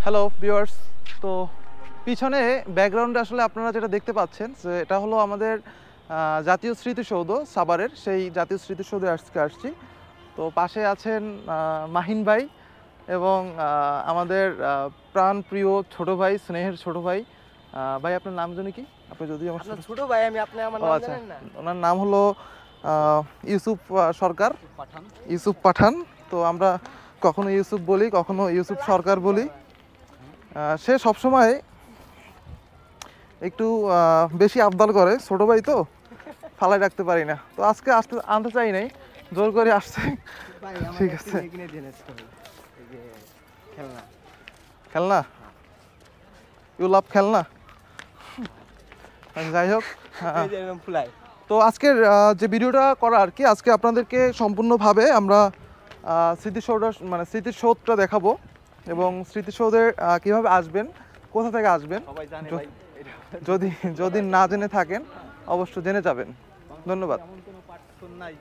Hello viewers, তো পিছনে ব্যাকগ্রাউন্ডে আসলে আপনারা যেটা দেখতে পাচ্ছেন যে এটা হলো আমাদের জাতীয় স্মৃতিসৌধ সাভারের। সেই জাতীয় স্মৃতিসৌধে আজকে আসছি। তো পাশে আছেন মাহিন ভাই এবং আমাদের প্রাণ প্রিয় ছোট ভাই, স্নেহের ছোট ভাই। ভাই আপনার নাম জানি কি? আপনি যদি আমার আপনার ছোট ভাই আমি, আপনি আমার নাম আচ্ছা, জানেন না? ওনার নাম হলো ইউসুফ সরকার, পাঠান। ইউসুফ পাঠান। তো আমরা কখনো ইউসুফ বলি, কখনো ইউসুফ সরকার বলি। সে সবসময় একটু বেশি আবদার করে, ছোট ভাই তো ফালাই রাখতে পারি না। তো আজকে আনতে চাই নাই, জোর করে আসছে। ভাই আমার ঠিক একটু আছে। কিনে দিন আজকে ভাই। এই যে খেলনা। খেলনা, ইউ লাভ খেলনা। যাই হোক, এই যে এরকম ফুলাই। তো আজকের যে ভিডিওটা করা আর কি, আজকে আপনাদেরকে সম্পূর্ণভাবে আমরা স্মৃতিসৌধটা দেখাবো এবং স্মৃতিসৌধে কিভাবে আসবেন, কোথা থেকে আসবেন। সবাই জানে ভাই। যদি যদি না জেনে থাকেন অবশ্য জেনে যাবেন। ধন্যবাদ। এমন কোনো পার্থক্য নাই